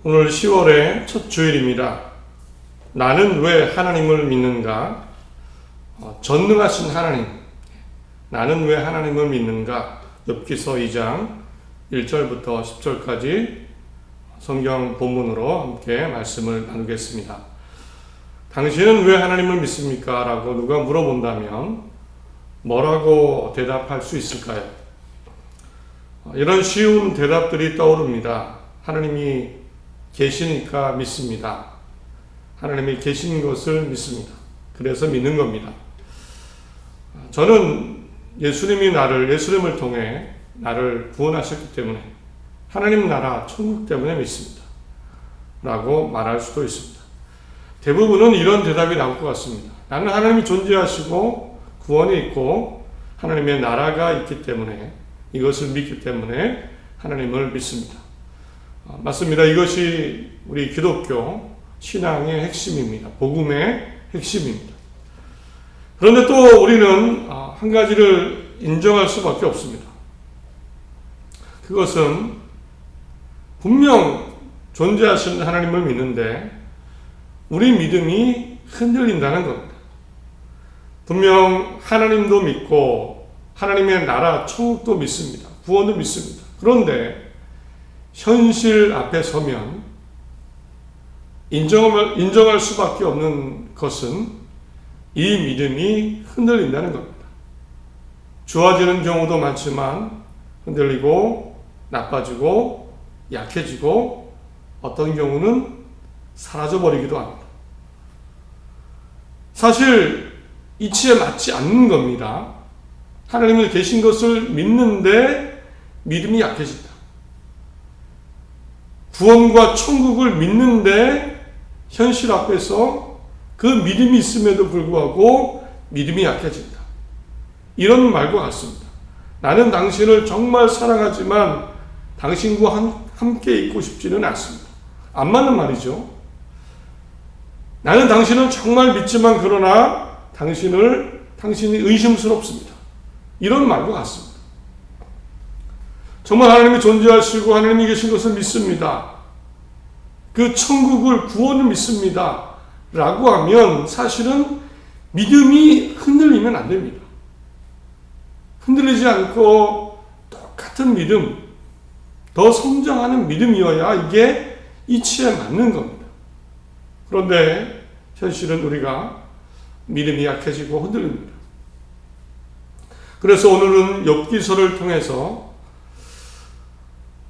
오늘 10월의 첫 주일입니다. 나는 왜 하나님을 믿는가? 전능하신 하나님. 나는 왜 하나님을 믿는가? 욥기서 2장 1절부터 10절까지 성경 본문으로 함께 말씀을 나누겠습니다. 당신은 왜 하나님을 믿습니까? 라고 누가 물어본다면 뭐라고 대답할 수 있을까요? 이런 쉬운 대답들이 떠오릅니다. 하나님이 계시니까 믿습니다. 하나님이 계신 것을 믿습니다. 그래서 믿는 겁니다. 저는 예수님을 통해 나를 구원하셨기 때문에 하나님 나라 천국 때문에 믿습니다. 라고 말할 수도 있습니다. 대부분은 이런 대답이 나올 것 같습니다. 나는 하나님이 존재하시고 구원이 있고 하나님의 나라가 있기 때문에 이것을 믿기 때문에 하나님을 믿습니다. 맞습니다. 이것이 우리 기독교 신앙의 핵심입니다. 복음의 핵심입니다. 그런데 또 우리는 한 가지를 인정할 수밖에 없습니다. 그것은 분명 존재하시는 하나님을 믿는데 우리 믿음이 흔들린다는 겁니다. 분명 하나님도 믿고 하나님의 나라 천국도 믿습니다. 구원도 믿습니다. 그런데 현실 앞에 서면 인정할 수밖에 없는 것은 이 믿음이 흔들린다는 겁니다. 좋아지는 경우도 많지만 흔들리고 나빠지고 약해지고 어떤 경우는 사라져버리기도 합니다. 사실 이치에 맞지 않는 겁니다. 하나님을 계신 것을 믿는데 믿음이 약해진다. 구원과 천국을 믿는데 현실 앞에서 그 믿음이 있음에도 불구하고 믿음이 약해진다. 이런 말과 같습니다. 나는 당신을 정말 사랑하지만 당신과 함께 있고 싶지는 않습니다. 안 맞는 말이죠. 나는 당신을 정말 믿지만 그러나 당신이 의심스럽습니다. 이런 말과 같습니다. 정말 하나님이 존재하시고 하나님이 계신 것을 믿습니다. 그 천국을 구원을 믿습니다. 라고 하면 사실은 믿음이 흔들리면 안 됩니다. 흔들리지 않고 똑같은 믿음, 더 성장하는 믿음이어야 이게 이치에 맞는 겁니다. 그런데 현실은 우리가 믿음이 약해지고 흔들립니다. 그래서 오늘은 욥기서를 통해서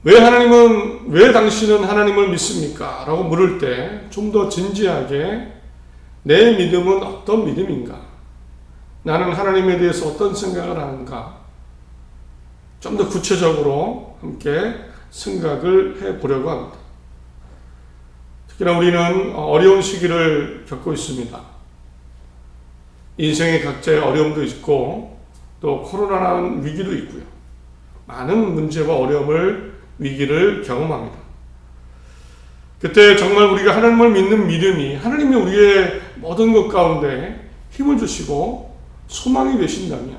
왜 당신은 하나님을 믿습니까? 라고 물을 때 좀 더 진지하게 내 믿음은 어떤 믿음인가? 나는 하나님에 대해서 어떤 생각을 하는가? 좀 더 구체적으로 함께 생각을 해보려고 합니다. 특히나 우리는 어려운 시기를 겪고 있습니다. 인생의 각자의 어려움도 있고 또 코로나라는 위기도 있고요. 많은 문제와 위기를 경험합니다. 그때 정말 우리가 하나님을 믿는 믿음이 하나님이 우리의 모든 것 가운데 힘을 주시고 소망이 되신다면,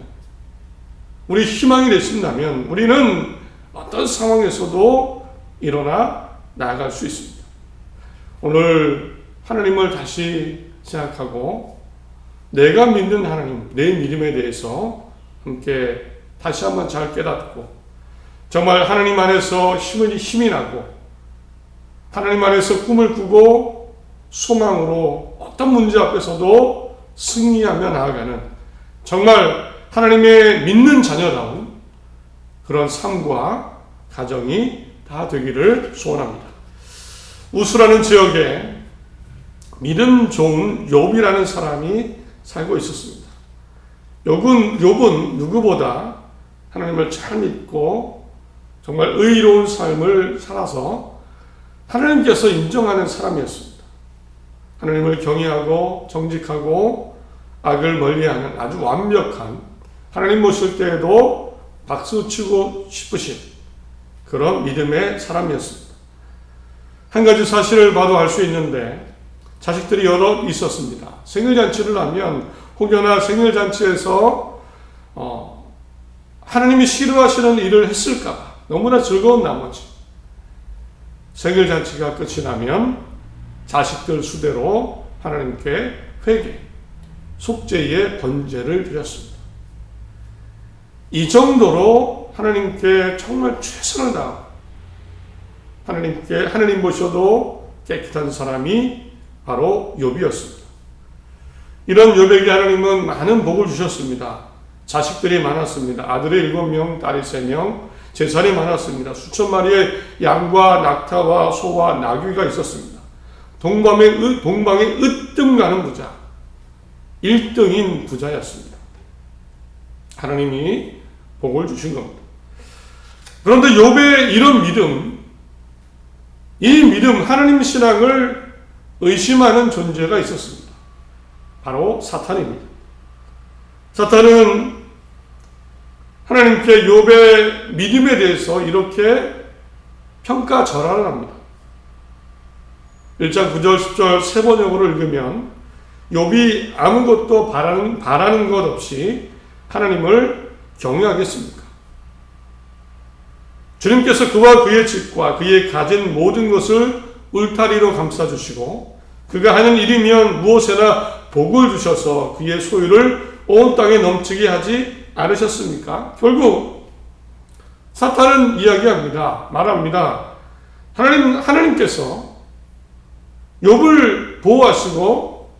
우리 희망이 되신다면 우리는 어떤 상황에서도 일어나 나아갈 수 있습니다. 오늘 하나님을 다시 생각하고 내가 믿는 하나님, 내 믿음에 대해서 함께 다시 한번 잘 깨닫고 정말 하나님 안에서 힘이 나고 하나님 안에서 꿈을 꾸고 소망으로 어떤 문제 앞에서도 승리하며 나아가는 정말 하나님의 믿는 자녀다운 그런 삶과 가정이 다 되기를 소원합니다. 우스라는 지역에 믿음 좋은 욥이라는 사람이 살고 있었습니다. 욥은 누구보다 하나님을 잘 믿고 정말 의로운 삶을 살아서 하나님께서 인정하는 사람이었습니다. 하나님을 경외하고 정직하고 악을 멀리하는 아주 완벽한, 하나님 모실 때에도 박수치고 싶으신 그런 믿음의 사람이었습니다. 한 가지 사실을 봐도 알 수 있는데 자식들이 여러 있었습니다. 생일잔치를 하면 혹여나 생일잔치에서 하나님이 싫어하시는 일을 했을까 봐 너무나 즐거운 나머지 생일잔치가 끝이 나면 자식들 수대로 하나님께 회개, 속죄의 번제를 드렸습니다. 이 정도로 하나님께 정말 최선을 다하고 하나님 보셔도 깨끗한 사람이 바로 욥이었습니다. 이런 욥에게 하나님은 많은 복을 주셨습니다. 자식들이 많았습니다. 아들이 7명, 딸이 3명, 재산이 많았습니다. 수천 마리의 양과 낙타와 소와 나귀가 있었습니다. 동방에 으뜸 가는 부자, 1등인 부자였습니다. 하나님이 복을 주신 겁니다. 그런데 욥의 이런 믿음, 이 믿음, 하나님 신앙을 의심하는 존재가 있었습니다. 바로 사탄입니다. 사탄은 하나님께 욥의 믿음에 대해서 이렇게 평가절하를 합니다. 1장 9절 10절 세 번역으로 읽으면 욥이 아무것도 바라는 것 없이 하나님을 경외하겠습니까? 주님께서 그와 그의 집과 그의 가진 모든 것을 울타리로 감싸주시고 그가 하는 일이면 무엇에나 복을 주셔서 그의 소유를 온 땅에 넘치게 하지 않으셨습니까? 결국 사탄은 이야기합니다. 말합니다. 하나님께서 욥을 보호하시고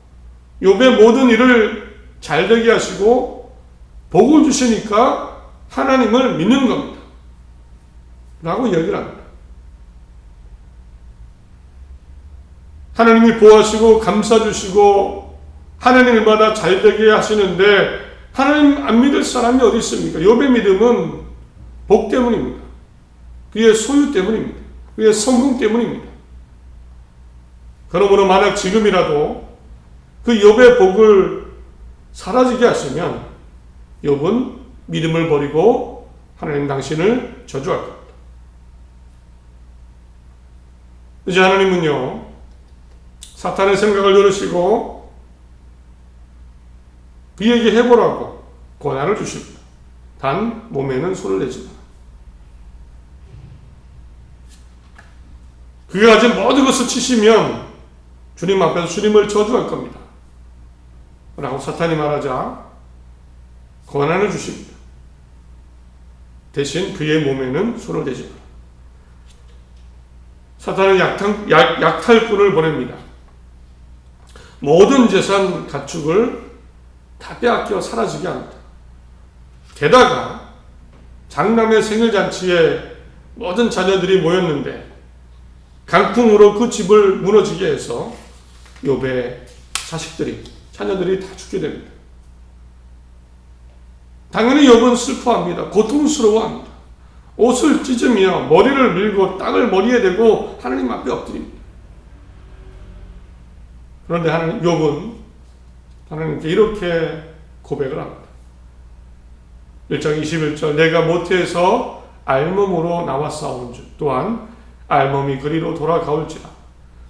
욥의 모든 일을 잘되게 하시고 복을 주시니까 하나님을 믿는 겁니다. 라고 이야기를 합니다. 하나님이 보호하시고 감싸주시고 하나님 일마다 잘되게 하시는데 하나님 안 믿을 사람이 어디 있습니까? 욥의 믿음은 복 때문입니다. 그의 소유 때문입니다. 그의 성공 때문입니다. 그러므로 만약 지금이라도 그 욥의 복을 사라지게 하시면 욥은 믿음을 버리고 하나님 당신을 저주할 겁니다. 이제 하나님은요, 사탄의 생각을 들으시고 그에게 해보라고 권한을 주십니다. 단 몸에는 손을 내지 마라. 그가 가진 모든 것을 치시면 주님 앞에서 주님을 저주할 겁니다. 라고 사탄이 말하자 권한을 주십니다. 대신 그의 몸에는 손을 대지 마라. 사탄은 약탈꾼을 보냅니다. 모든 재산 가축을 다 빼앗겨 사라지게 합니다. 게다가 장남의 생일잔치에 모든 자녀들이 모였는데 강풍으로 그 집을 무너지게 해서 욥의 자녀들이 다 죽게 됩니다. 당연히 욥은 슬퍼합니다. 고통스러워합니다. 옷을 찢으며 머리를 밀고 땅을 머리에 대고 하나님 앞에 엎드립니다. 그런데 욥은 하나님께 이렇게 고백을 합니다. 1장 21절 내가 모태에서 알몸으로 나왔사온즉 또한 알몸이 그리로 돌아가올지라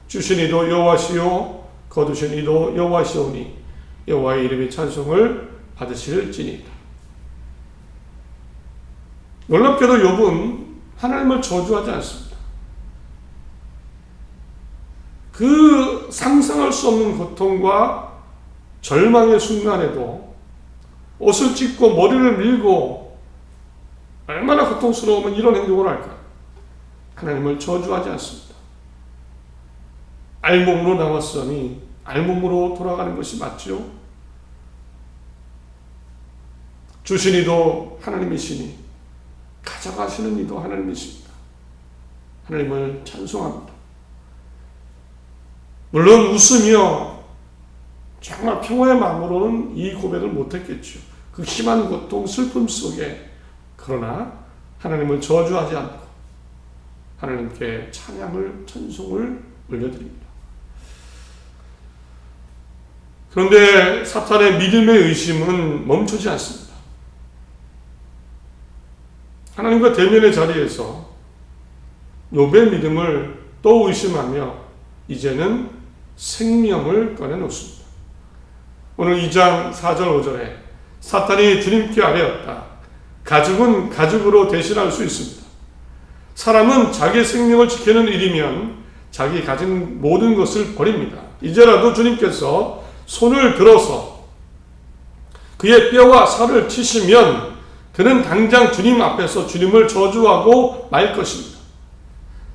주신 이도 여호와시요 거두신 이도 여호와시오니 여호와의 이름이 찬송을 받으실지니이다. 놀랍게도 욥은 하나님을 저주하지 않습니다. 그 상상할 수 없는 고통과 절망의 순간에도 옷을 찢고 머리를 밀고 얼마나 고통스러우면 이런 행동을 할까? 하나님을 저주하지 않습니다. 알몸으로 나왔으니 알몸으로 돌아가는 것이 맞죠? 주신 이도 하나님이시니 가져가시는 이도 하나님이십니다. 하나님을 찬송합니다. 물론 웃으며 정말 평화의 마음으로는 이 고백을 못했겠죠. 그 심한 고통, 슬픔 속에. 그러나 하나님을 저주하지 않고 하나님께 찬양을, 찬송을 올려드립니다. 그런데 사탄의 믿음의 의심은 멈추지 않습니다. 하나님과 대면의 자리에서 욥의 믿음을 또 의심하며 이제는 생명을 꺼내놓습니다. 오늘 2장 4절 5절에 사탄이 주님께 아뢰었다. 가죽은 가죽으로 대신할 수 있습니다. 사람은 자기 생명을 지키는 일이면 자기 가진 모든 것을 버립니다. 이제라도 주님께서 손을 들어서 그의 뼈와 살을 치시면 그는 당장 주님 앞에서 주님을 저주하고 말 것입니다.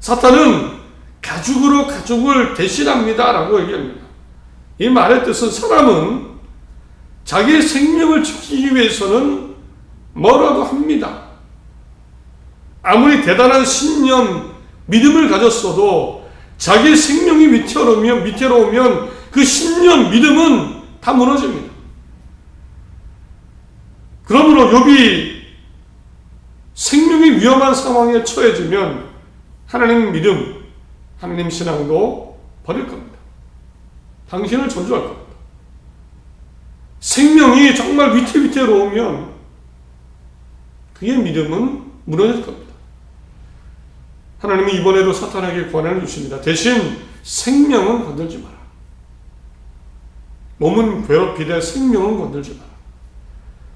사탄은 가죽으로 가죽을 대신합니다 라고 얘기합니다. 이 말의 뜻은 사람은 자기의 생명을 지키기 위해서는 뭐라도 합니다. 아무리 대단한 신념, 믿음을 가졌어도 자기 생명이 위태로우면 그 신념, 믿음은 다 무너집니다. 그러므로 욥이 생명이 위험한 상황에 처해지면 하나님 믿음, 하나님 신앙도 버릴 겁니다. 당신을 존중할 겁니다. 생명이 정말 위태로우면 그의 믿음은 무너질 겁니다. 하나님은 이번에도 사탄에게 권한을 주십니다. 대신 생명은 건들지 마라. 몸은 괴롭히되 생명은 건들지 마라.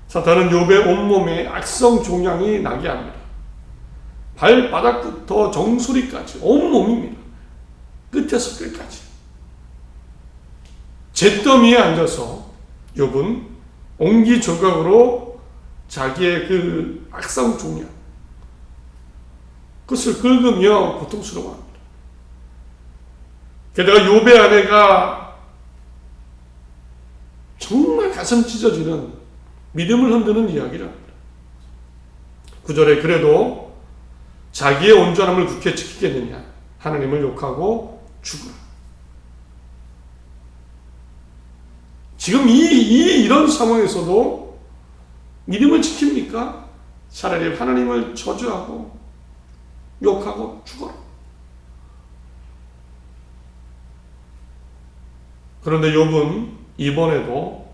사탄은 욥의 온몸에 악성 종양이 나게 합니다. 발바닥부터 정수리까지 온몸입니다. 끝에서 끝까지. 잿더미에 앉아서 욥은 옹기조각으로 자기의 그 악성 종양 그것을 긁으며 고통스러워합니다. 게다가 욥의 아내가 정말 가슴 찢어지는 믿음을 흔드는 이야기를 합니다. 9절에 그래도 자기의 온전함을 굳게 지키겠느냐 하나님을 욕하고 죽으라. 지금 이런 상황에서도 믿음을 지킵니까? 차라리 하나님을 저주하고 욕하고 죽어라. 그런데 욥은 이번에도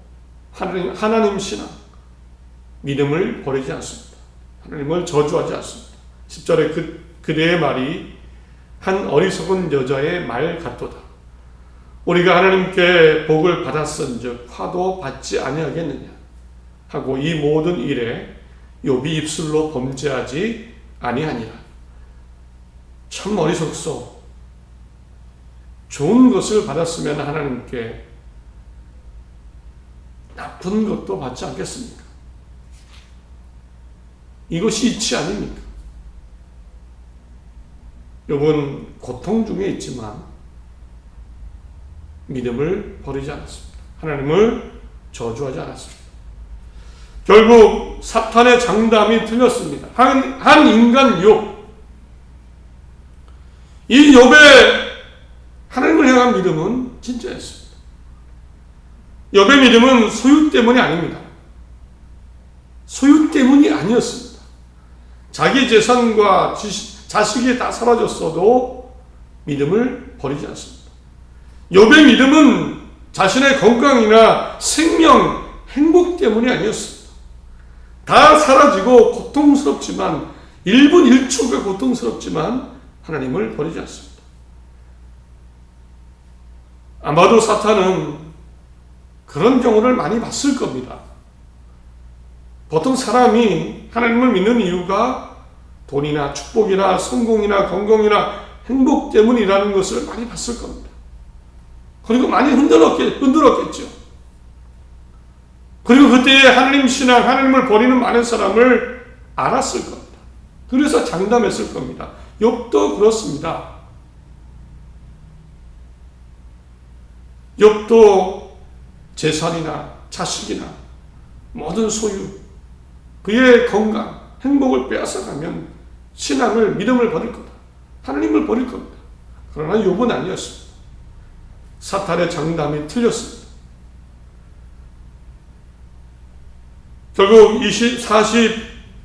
하나님 신앙, 믿음을 버리지 않습니다. 하나님을 저주하지 않습니다. 10절에 그대의 말이 한 어리석은 여자의 말 같도다. 우리가 하나님께 복을 받았은즉 화도 받지 아니하겠느냐 하고 이 모든 일에 욥이 입술로 범죄하지 아니하니라. 참 어리석소. 좋은 것을 받았으면 하나님께 나쁜 것도 받지 않겠습니까? 이것이 이치 아닙니까? 욥은 고통 중에 있지만 믿음을 버리지 않았습니다. 하나님을 저주하지 않았습니다. 결국 사탄의 장담이 틀렸습니다. 한 인간 욥, 이 욥의 하나님을 향한 믿음은 진짜였습니다. 욥의 믿음은 소유 때문이 아닙니다. 소유 때문이 아니었습니다. 자기 재산과 자식이 다 사라졌어도 믿음을 버리지 않습니다. 욥의 믿음은 자신의 건강이나 생명, 행복 때문이 아니었습니다. 다 사라지고 고통스럽지만 1분 1초가 고통스럽지만 하나님을 버리지 않습니다. 아마도 사탄은 그런 경우를 많이 봤을 겁니다. 보통 사람이 하나님을 믿는 이유가 돈이나 축복이나 성공이나 건강이나 행복 때문이라는 것을 많이 봤을 겁니다. 그리고 많이 흔들었겠죠. 그리고 그때의 하나님 신앙, 하나님을 버리는 많은 사람을 알았을 겁니다. 그래서 장담했을 겁니다. 욥도 그렇습니다. 욥도 재산이나 자식이나 모든 소유, 그의 건강, 행복을 빼앗아가면 신앙을, 믿음을 버릴 거다. 하나님을 버릴 겁니다. 그러나 욥은 아니었습니다. 사탄의 장담이 틀렸습니다. 결국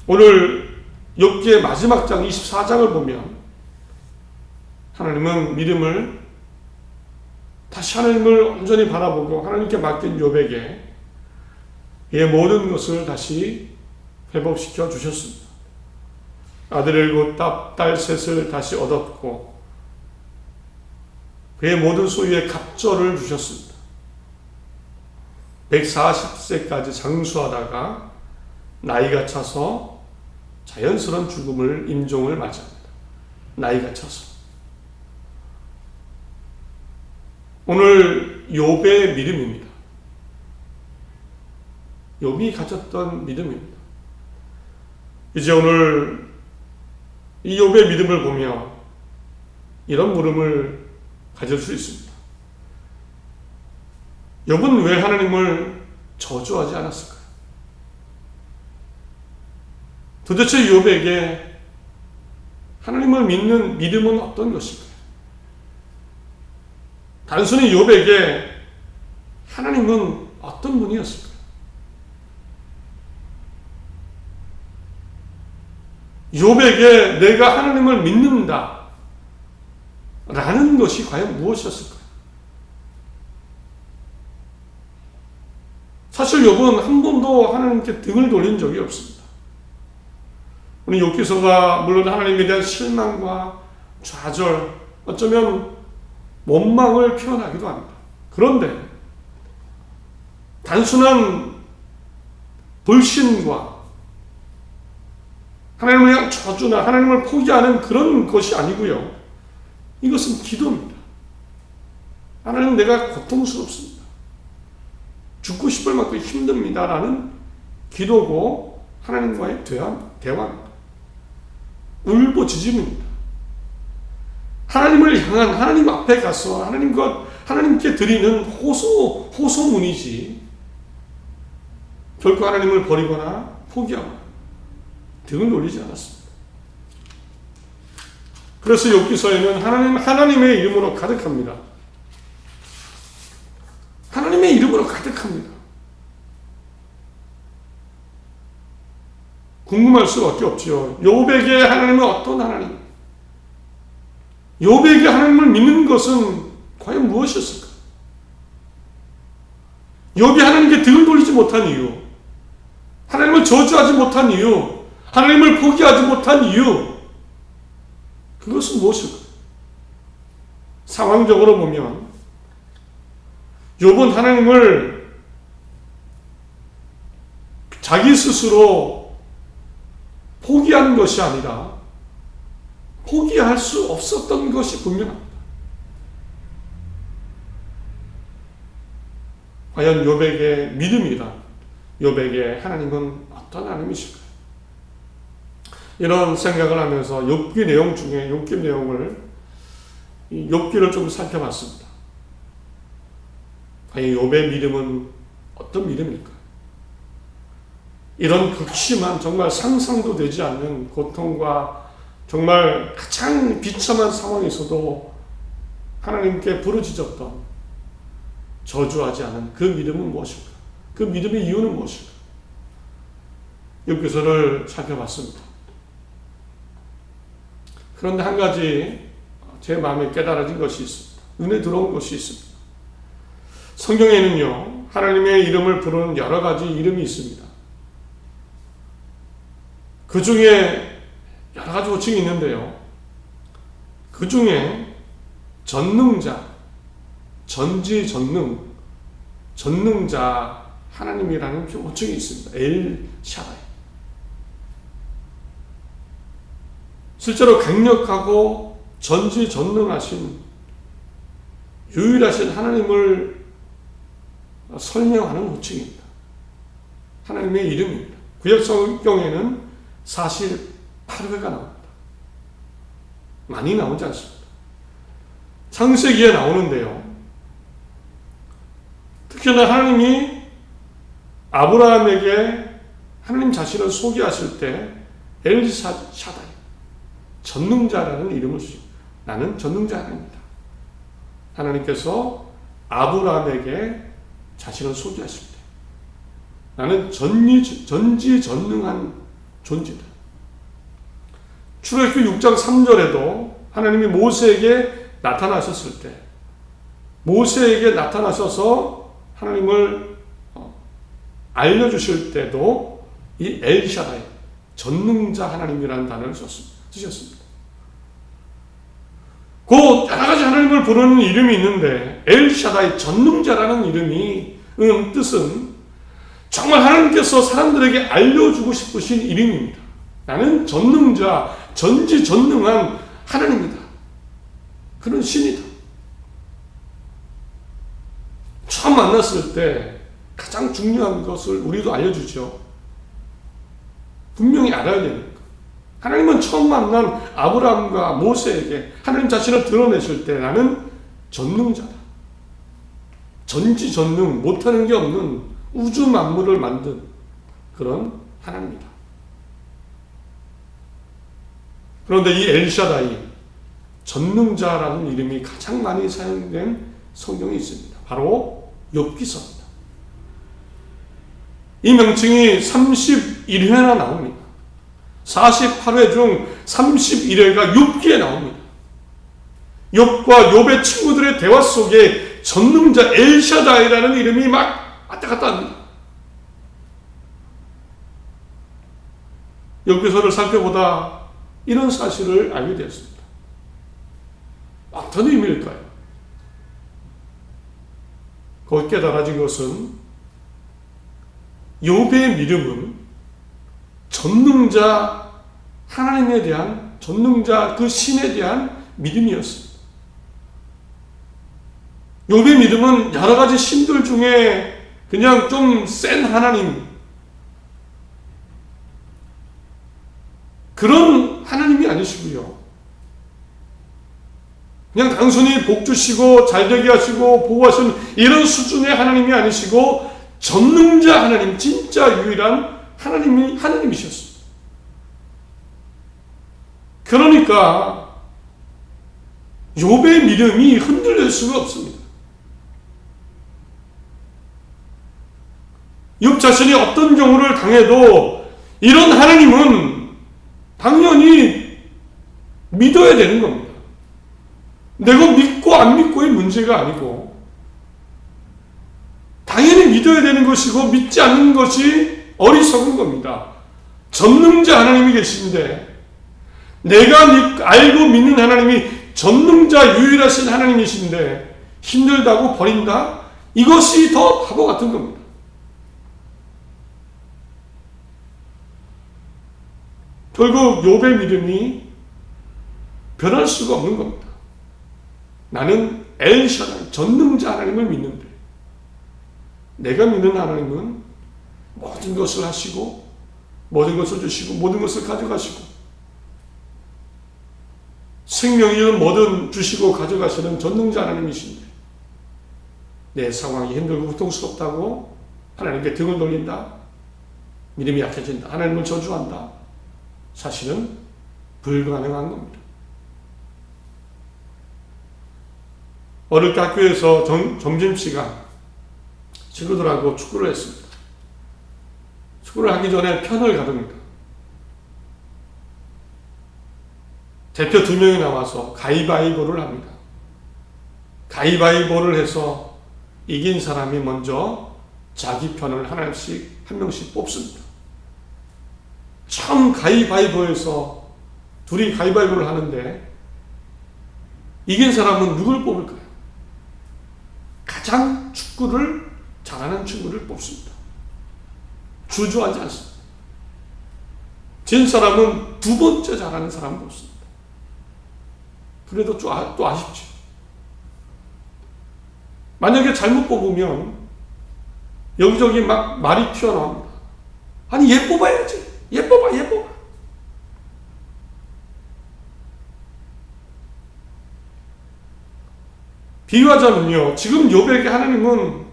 오늘 욥기의 마지막 장 24장을 보면 하나님은 믿음을 다시 하나님을 온전히 바라보고 하나님께 맡긴 욥에게 그의 모든 것을 다시 회복시켜 주셨습니다. 아들 7, 딸 3을 다시 얻었고 그의 모든 소유의 갑절을 주셨습니다. 140세까지 장수하다가 나이가 차서 자연스러운 죽음을 임종을 맞이합니다. 나이가 차서. 오늘 욥의 믿음입니다. 욥이 가졌던 믿음입니다. 이제 오늘 이 욥의 믿음을 보며 이런 물음을 가질 수 있습니다. 욥은 왜 하나님을 저주하지 않았을까요? 도대체 욥에게 하나님을 믿는 믿음은 어떤 것일까요? 단순히 욥에게 하나님은 어떤 분이었을까요? 욥에게 내가 하나님을 믿는다 라는 것이 과연 무엇이었을까요? 사실 욥은 한 번도 하나님께 등을 돌린 적이 없습니다. 우리 욥기서가 물론 하나님에 대한 실망과 좌절, 어쩌면 원망을 표현하기도 합니다. 그런데 단순한 불신과 하나님을 향한 저주나 하나님을 포기하는 그런 것이 아니고요. 이것은 기도입니다. 하나님, 내가 고통스럽습니다. 죽고 싶을 만큼 힘듭니다. 라는 기도고 하나님과의 대화입니다. 울부짖음입니다. 하나님을 향한 하나님 앞에 가서 하나님께 드리는 호소문이지 결코 하나님을 버리거나 포기하거나 등을 돌리지 않았습니다. 그래서 욥기서에는 하나님의 이름으로 가득합니다. 하나님의 이름으로 가득합니다. 궁금할 수밖에 없지요. 욥에게 하나님은 어떤 하나님? 욥에게 하나님을 믿는 것은 과연 무엇이었을까? 욥이 하나님께 등을 돌리지 못한 이유, 하나님을 저주하지 못한 이유, 하나님을 포기하지 못한 이유, 그것은 무엇일까? 상황적으로 보면 욥은 하나님을 자기 스스로 포기한 것이 아니라 포기할 수 없었던 것이 분명합니다. 과연 욥에게 믿음이다. 욥에게 하나님은 어떤 하나님이실까요? 이런 생각을 하면서 욥기 내용 중에 욥기 내용을 욥기를 좀 살펴봤습니다. 과연 욥의 믿음은 어떤 믿음일까요? 이런 극심한 정말 상상도 되지 않는 고통과 정말 가장 비참한 상황에서도 하나님께 부르짖었던 저주하지 않은 그 믿음은 무엇일까? 그 믿음의 이유는 무엇일까? 욥기서를 살펴봤습니다. 그런데 한 가지 제 마음에 깨달아진 것이 있습니다. 눈에 들어온 것이 있습니다. 성경에는요, 하나님의 이름을 부르는 여러 가지 이름이 있습니다. 그 중에 여러 가지 호칭이 있는데요. 그 중에 전능자, 전지전능, 전능자 하나님이라는 호칭이 있습니다. 엘 샤다이. 실제로 강력하고 전지전능하신 유일하신 하나님을 설명하는 호칭입니다. 하나님의 이름입니다. 구약 성경에는 사실 8회가 나옵니다. 많이 나오지 않습니다. 창세기에 나오는데요. 특히나 하나님이 아브라함에게 하나님 자신을 소개하실 때 엘샤다이, 전능자라는 이름을 주십니다. 나는 전능자 하나님이다. 하나님께서 아브라함에게 자신을 소개하실 때 나는 전지전능한 존재다. 출애굽기 6장 3절에도 하나님이 모세에게 나타나셨을 때 모세에게 나타나셔서 하나님을 알려주실 때도 이 엘샤다이, 전능자 하나님이라는 단어를 쓰셨습니다. 그 여러 가지 하나님을 부르는 이름이 있는데 엘샤다이, 전능자라는 이름이 뜻은 정말 하나님께서 사람들에게 알려주고 싶으신 이름입니다. 나는 전능자, 전지전능한 하나님이다. 그런 신이다. 처음 만났을 때 가장 중요한 것을 우리도 알려주죠. 분명히 알아야 되는 것. 하나님은 처음 만난 아브라함과 모세에게 하나님 자신을 드러내실 때 나는 전능자다. 전지전능, 못하는 게 없는 우주 만물을 만든 그런 하나님이다. 그런데 이 엘샤다이, 전능자라는 이름이 가장 많이 사용된 성경이 있습니다. 바로 욥기서입니다. 이 명칭이 31회나 나옵니다. 48회 중 31회가 욥기에 나옵니다. 욥과 욥의 친구들의 대화 속에 전능자 엘샤다이라는 이름이 막 왔다 갔다 합니다. 욥기서를 살펴보다 이런 사실을 알게 되었습니다. 어떤 의미일까요? 거기 깨달아진 것은 욥의 믿음은 전능자 하나님에 대한, 전능자 그 신에 대한 믿음이었습니다. 욥의 믿음은 여러 가지 신들 중에 그냥 좀 센 하나님, 그런 하나님이 아니시고요. 그냥 단순히 복 주시고 잘되게 하시고 보호하시는 이런 수준의 하나님이 아니시고 전능자 하나님, 진짜 유일한 하나님이셨습니다. 그러니까 욥의 믿음이 흔들릴 수가 없습니다. 욥 자신이 어떤 경우를 당해도 이런 하나님은 당연히 믿어야 되는 겁니다. 내가 믿고 안 믿고의 문제가 아니고 당연히 믿어야 되는 것이고 믿지 않는 것이 어리석은 겁니다. 전능자 하나님이 계신데 내가 알고 믿는 하나님이 전능자 유일하신 하나님이신데 힘들다고 버린다? 이것이 더 바보 같은 겁니다. 결국 욥의 믿음이 변할 수가 없는 겁니다. 나는 엘샤다이, 전능자 하나님을 믿는데 내가 믿는 하나님은 모든 것을 하시고 모든 것을 주시고 모든 것을 가져가시고 생명이든 뭐든 주시고 가져가시는 전능자 하나님이신데 내 상황이 힘들고 고통스럽다고 하나님께 등을 돌린다, 믿음이 약해진다, 하나님을 저주한다, 사실은 불가능한 겁니다. 어릴 때 학교에서 점심시간 친구들하고 축구를 했습니다. 축구를 하기 전에 편을 가릅니다. 대표 2명이 나와서 가위바위보를 합니다. 가위바위보를 해서 이긴 사람이 먼저 자기 편을 한 명씩 뽑습니다. 처음 가위바위보에서 둘이 가위바위보를 하는데 이긴 사람은 누굴 뽑을까요? 가장 축구를 잘하는 친구를 뽑습니다. 주저하지 않습니다. 진 사람은 2번째 잘하는 사람을 뽑습니다. 그래도 또 아쉽죠. 만약에 잘못 뽑으면 여기저기 막 말이 튀어나옵니다. 아니 얘 뽑아야지. 얘 뽑아. 비유하자면요, 지금 욥에게 하나님은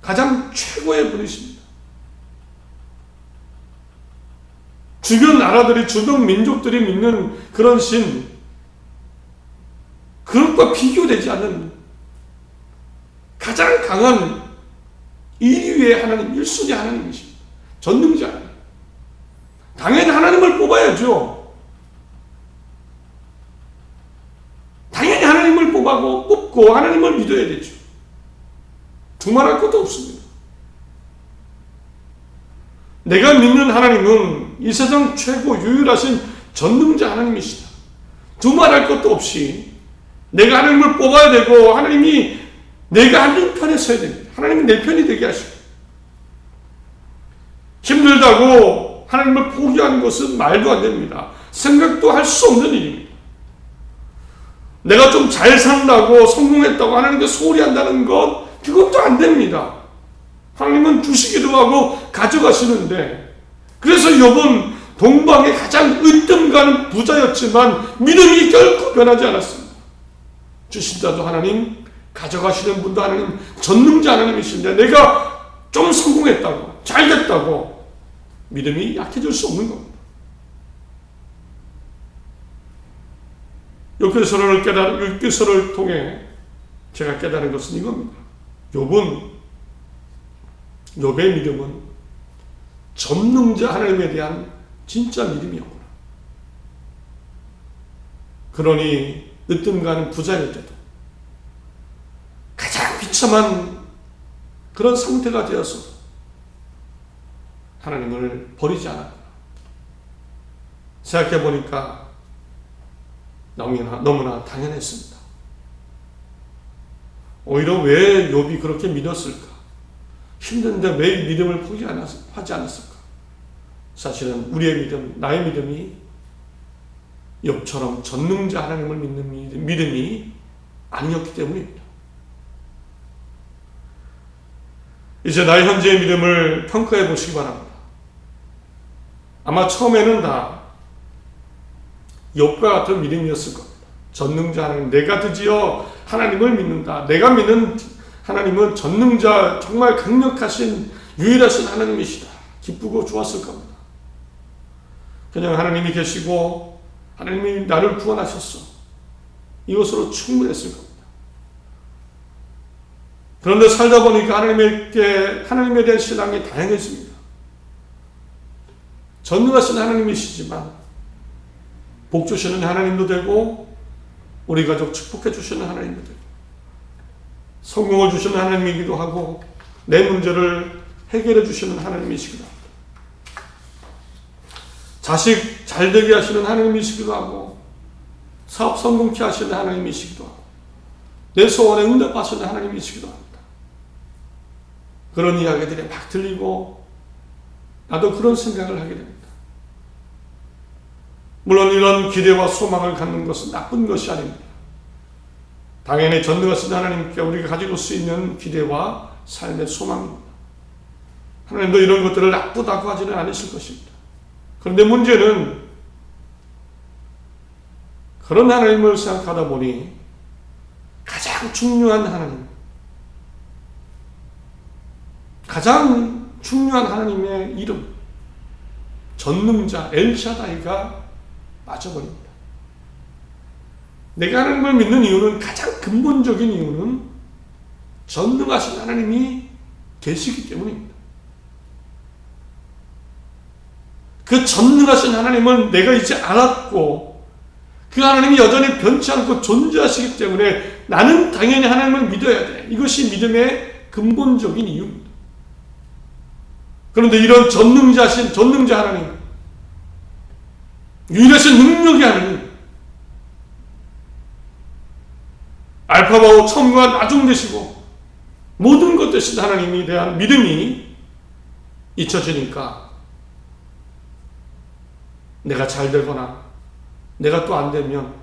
가장 최고의 분이십니다. 주변 나라들이, 주변 민족들이 믿는 그런 신, 그것과 비교되지 않는 가장 강한 1위의 하나님, 1순위 하나님이십니다. 전능자 하나님. 당연히 하나님을 뽑아야죠. 당연히 하나님을 뽑고 하나님을 믿어야 되죠. 두말할 것도 없습니다. 내가 믿는 하나님은 이 세상 최고 유일하신 전능자 하나님이시다. 두말할 것도 없이 내가 하나님을 뽑아야 되고 하나님이 내가 하나님 편에 서야 됩니다. 하나님이 내 편이 되게 하시고 힘들다고 하나님을 포기하는 것은 말도 안 됩니다. 생각도 할 수 없는 일입니다. 내가 좀 잘 산다고 성공했다고 하나님께 소홀히 한다는 것, 그것도 안 됩니다. 하나님은 주시기도 하고 가져가시는데, 그래서 욥은 동방의 가장 으뜸가는 부자였지만 믿음이 결코 변하지 않았습니다. 주신다도 하나님, 가져가시는 분도 하나님, 전능자 하나님이신데 내가 좀 성공했다고, 잘 됐다고 믿음이 약해질 수 없는 겁니다. 욥기서를 통해 제가 깨달은 것은 이겁니다. 욥의 믿음은 전능자 하나님에 대한 진짜 믿음이었구나. 그러니 으뜸가는 부자일 때도 가장 비참한 그런 상태가 되어서 하나님을 버리지 않았구나. 생각해 보니까 너무나 당연했습니다. 오히려 왜 욥이 그렇게 믿었을까? 힘든데 왜 믿음을 포기하지 않았을까? 사실은 우리의 믿음, 나의 믿음이 욥처럼 전능자 하나님을 믿는 믿음이 아니었기 때문입니다. 이제 나의 현재의 믿음을 평가해 보시기 바랍니다. 아마 처음에는 다 욥과 같은 믿음이었을 겁니다. 전능자 하나님, 내가 드디어 하나님을 믿는다. 내가 믿는 하나님은 전능자, 정말 강력하신 유일하신 하나님이시다. 기쁘고 좋았을 겁니다. 그냥 하나님이 계시고 하나님이 나를 구원하셨어, 이것으로 충분했을 겁니다. 그런데 살다 보니까 하나님에 대한 신앙이 다양해집니다. 전능하신 하나님이시지만 복 주시는 하나님도 되고, 우리 가족 축복해 주시는 하나님도 되고, 성공을 주시는 하나님이기도 하고, 내 문제를 해결해 주시는 하나님이시기도 합니다. 자식 잘 되게 하시는 하나님이시기도 하고, 사업 성공케 하시는 하나님이시기도 하고, 내 소원에 응답하시는 하나님이시기도 합니다. 그런 이야기들이 막 들리고 나도 그런 생각을 하게 됩니다. 물론 이런 기대와 소망을 갖는 것은 나쁜 것이 아닙니다. 당연히 전능하신 하나님께 우리가 가지고 수 있는 기대와 삶의 소망입니다. 하나님도 이런 것들을 나쁘다고 하지는 않으실 것입니다. 그런데 문제는 그런 하나님을 생각하다 보니 가장 중요한 하나님, 가장 중요한 하나님의 이름, 전능자 엘샤다이가 빠져버립니다. 내가 하나님을 믿는 이유는, 가장 근본적인 이유는 전능하신 하나님이 계시기 때문입니다. 그 전능하신 하나님을 내가 이제 알았고, 그 하나님이 여전히 변치 않고 존재하시기 때문에 나는 당연히 하나님을 믿어야 돼. 이것이 믿음의 근본적인 이유입니다. 그런데 이런 전능자 하나님, 유일하신 능력의 하나님, 알파바오 처음과 나중 되시고 모든 것 되신 하나님에 대한 믿음이 잊혀지니까 내가 잘 되거나 내가 또 안 되면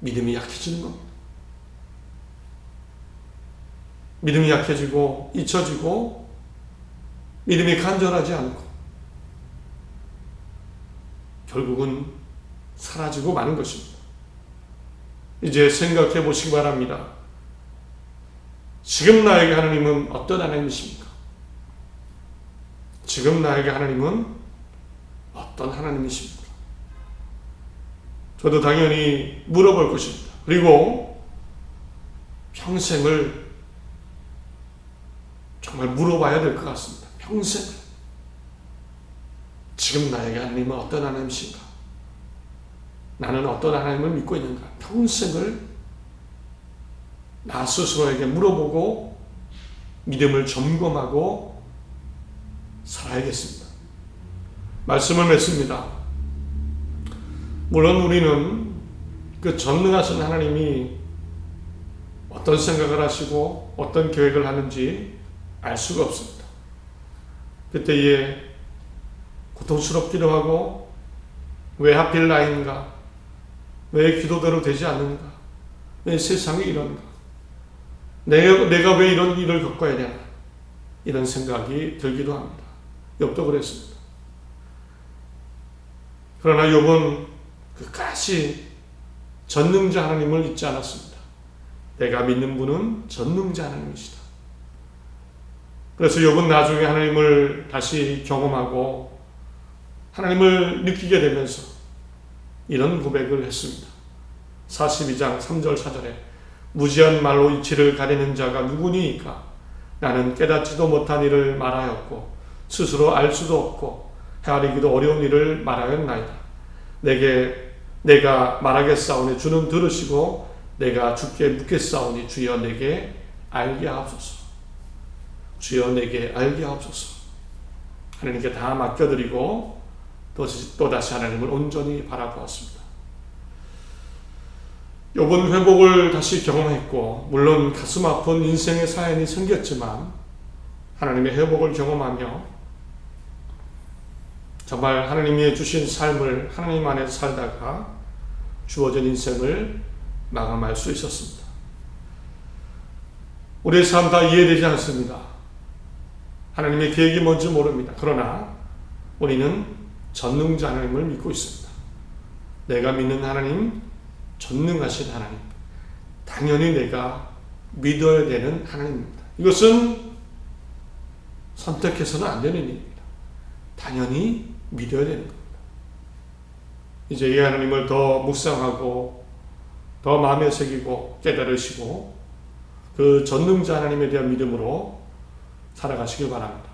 믿음이 약해지는 겁니다. 믿음이 약해지고 잊혀지고 믿음이 간절하지 않고 결국은 사라지고 마는 것입니다. 이제 생각해 보시기 바랍니다. 지금 나에게 하나님은 어떤 하나님이십니까? 지금 나에게 하나님은 어떤 하나님이십니까? 저도 당연히 물어볼 것입니다. 그리고 평생을 정말 물어봐야 될 것 같습니다. 평생을. 지금 나에게 하나님은 어떤 하나님이신가? 나는 어떤 하나님을 믿고 있는가? 평생을 나 스스로에게 물어보고 믿음을 점검하고 살아야겠습니다. 말씀을 맺습니다. 물론 우리는 그 전능하신 하나님이 어떤 생각을 하시고 어떤 계획을 하는지 알 수가 없습니다. 그때에 고통스럽기도 하고, 왜 하필 나인가? 왜 기도대로 되지 않는가? 왜 세상이 이런가? 내가 왜 이런 일을 겪어야 되나? 이런 생각이 들기도 합니다. 욥도 그랬습니다. 그러나 욥은 끝까지 전능자 하나님을 잊지 않았습니다. 내가 믿는 분은 전능자 하나님이시다. 그래서 욥은 나중에 하나님을 다시 경험하고 하나님을 느끼게 되면서 이런 고백을 했습니다. 42장 3절 4절에 무지한 말로 이치를 가리는 자가 누구니이까? 나는 깨닫지도 못한 일을 말하였고 스스로 알 수도 없고 헤아리기도 어려운 일을 말하였나이다. 내가 말하겠사오니 주는 들으시고 내가 주께 묻겠사오니 주여 내게 알게 하옵소서. 주여 내게 알게 하옵소서. 하나님께 다 맡겨드리고 또다시 하나님을 온전히 바라보았습니다. 욥은 회복을 다시 경험했고 물론 가슴 아픈 인생의 사연이 생겼지만 하나님의 회복을 경험하며 정말 하나님이 주신 삶을 하나님 안에서 살다가 주어진 인생을 마감할 수 있었습니다. 우리의 삶 다 이해되지 않습니다. 하나님의 계획이 뭔지 모릅니다. 그러나 우리는 전능자 하나님을 믿고 있습니다. 내가 믿는 하나님, 전능하신 하나님, 당연히 내가 믿어야 되는 하나님입니다. 이것은 선택해서는 안 되는 일입니다. 당연히 믿어야 되는 겁니다. 이제 이 하나님을 더 묵상하고 더 마음에 새기고 깨달으시고 그 전능자 하나님에 대한 믿음으로 살아가시길 바랍니다.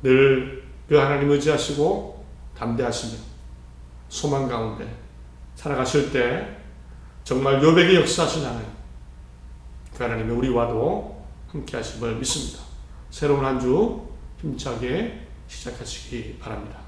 늘 그 하나님 의지하시고 담대하시며 소망 가운데 살아가실 때 정말 욥에게 역사하신 하나님, 그 하나님이 우리와도 함께 하심을 믿습니다. 새로운 한 주 힘차게 시작하시기 바랍니다.